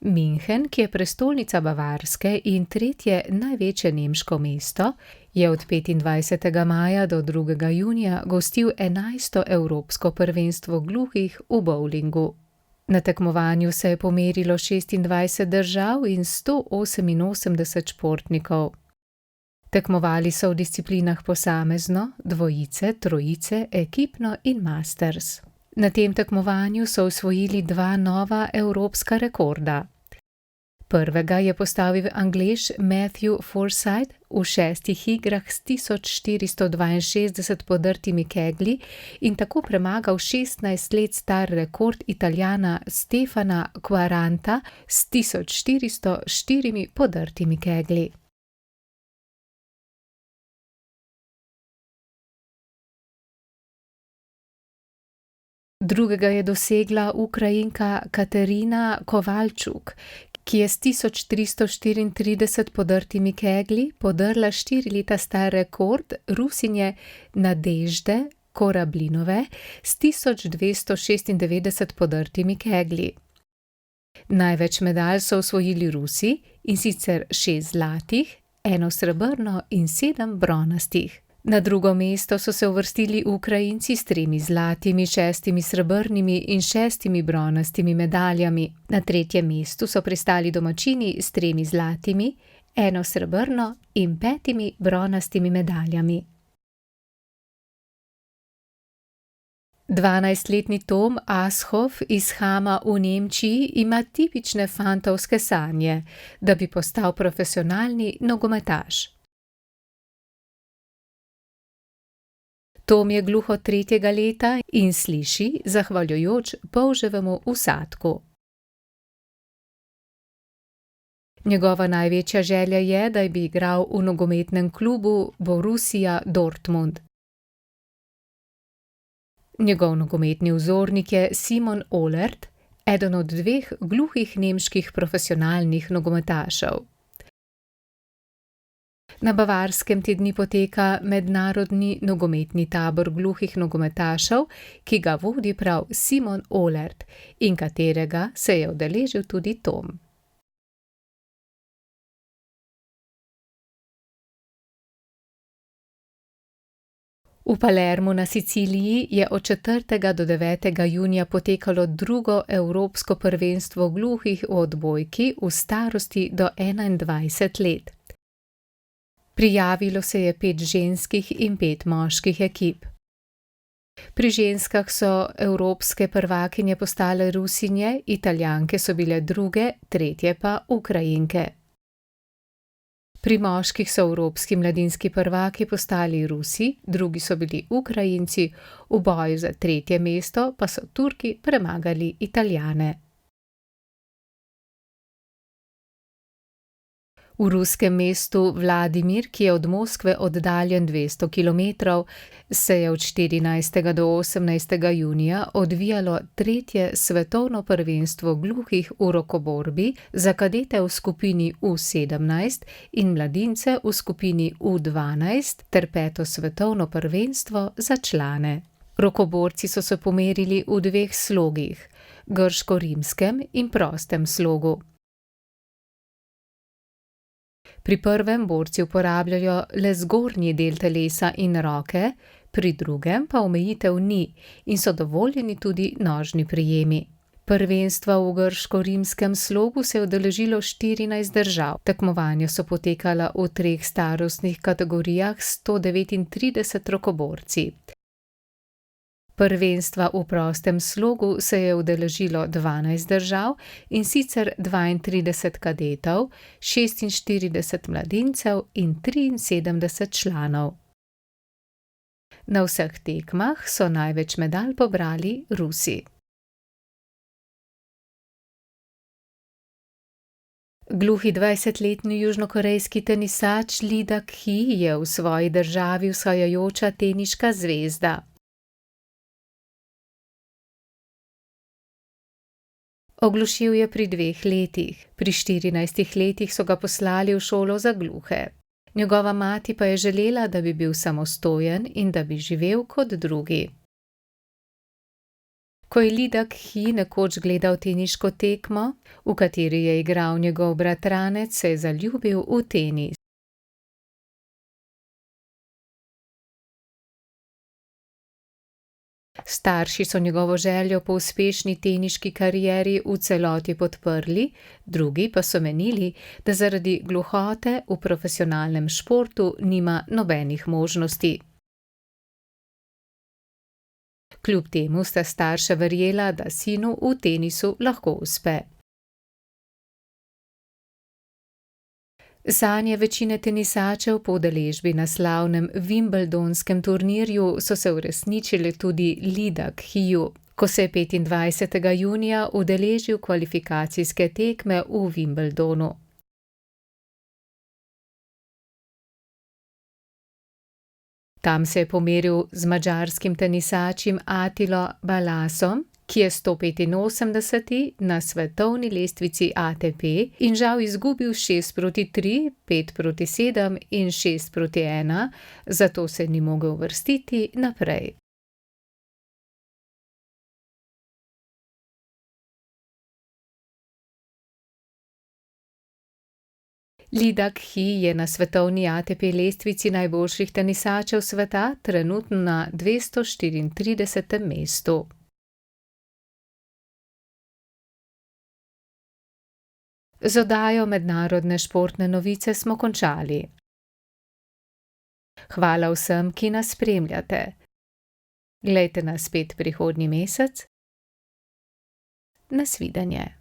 München, ki je prestolnica Bavarske in tretje največje nemško mesto, je od 25. maja do 2. junija gostil 11. evropsko prvenstvo gluhih v bovlingu. Na tekmovanju se je pomerilo 26 držav in 188 športnikov. Tekmovali so v disciplinah posamezno, dvojice, trojice, ekipno in masters. Na tem tekmovanju so osvojili dva nova evropska rekorda. Prvega je postavil Anglež Matthew Forsyth v 6 igrah s 1462 podrtimi keglji in tako premagal 16 let star rekord Italijana Stefana Quaranta s 1404 podrtimi keglji. Drugega je dosegla Ukrajinka Katerina Kovalčuk, ki je s 1334 podrtimi keglji podrla 4 leta star rekord Rusinje Nadežde Korablinove s 1296 podrtimi keglji. Največ medalj so osvojili Rusi, in sicer 6 zlatih, 1 srebrno in 7 bronastih. Na drugo mesto so se uvrstili Ukrajinci s 3 zlatimi, 6 srebrnimi in 6 bronastimi medaljami. Na tretjem mestu so pristali domačini s 3 zlatimi, 1 srebrno in 5 bronastimi medaljami. 12-letni Tom Ashoff iz Hama v Nemčiji ima tipične fantovske sanje, da bi postal profesionalni nogometaš. Tom je gluho 3. leta in sliši zahvaljujoč polževemu vsadku. Njegova največja želja je, da bi igral v nogometnem klubu Borussia Dortmund. Njegov nogometni vzornik je Simon Ohlert, eden od 2 gluhih nemških profesionalnih nogometašev. Na Bavarskem te dni poteka mednarodni nogometni tabor gluhih nogometašev, ki ga vodi prav Simon Ohlert in katerega se je udeležil tudi Tom. V Palermu na Siciliji je od 4. do 9. junija potekalo drugo evropsko prvenstvo gluhih v odbojki v starosti do 21 let. Prijavilo se je 5 ženskih in 5 moških ekip. Pri ženskah so evropske prvakinje postale Rusinje, Italijanke so bile druge, tretje pa Ukrajinke. Pri moških so evropski mladinski prvaki postali Rusi, drugi so bili Ukrajinci, v boju za tretje mesto pa so Turki premagali Italijane. V ruskem mestu Vladimir, ki je od Moskve oddaljen 200 kilometrov, se je od 14. do 18. junija odvijalo 3. svetovno prvenstvo gluhih v rokoborbi za kadete v skupini U17 in mladince v skupini U12 ter 5. svetovno prvenstvo za člane. Rokoborci so se pomerili v 2 slogih, grško-rimskem in prostem slogu. Pri prvem borci uporabljajo le zgornji del telesa in roke, pri drugem pa omejitev ni in so dovoljeni tudi nožni prijemi. Prvenstva v grško-rimskem slogu se je udeležilo 14 držav. Tekmovanja so potekala v 3 starostnih kategorijah s 139 rokoborci. Prvenstva v prostem slogu se je udeležilo 12 držav, in sicer 32 kadetov, 46 mladincev in 73 članov. Na vseh tekmah so največ medalj pobrali Rusi. Gluhi 20-letni južnokorejski tenisač Lee Da-hee je v svoji državi vzhajajoča teniška zvezda. Oglušil je pri 2 letih, pri 14 letih so ga poslali v šolo za gluhe. Njegova mati pa je želela, da bi bil samostojen in da bi živel kot drugi. Ko je Lee Dak-hee nekoč gledal teniško tekmo, v kateri je igral njegov bratranec, se je zaljubil v tenis. Starši so njegovo željo po uspešni teniški karieri v celoti podprli, drugi pa so menili, da zaradi gluhote v profesionalnem športu nima nobenih možnosti. Kljub temu sta starša verjela, da sinu v tenisu lahko uspe. Sanje večine tenisačev po udeležbi na slavnem wimbledonskem turnirju so se uresničile tudi Lee Dak-heeju, ko se je 25. junija udeležil kvalifikacijske tekme v Wimbledonu. Tam se je pomeril z madžarskim tenisačem Attilo Balasom, ki je 185. na svetovni lestvici ATP in žal izgubil 6:3, 5:7 in 6:1, zato se ni mogel uvrstiti naprej. Lee Dak-hee je na svetovni ATP lestvici najboljših tenisačev sveta trenutno na 234. mestu. Z oddajo Mednarodne športne novice smo končali. Hvala vsem, ki nas spremljate. Glejte nas spet prihodnji mesec. Nasvidenje.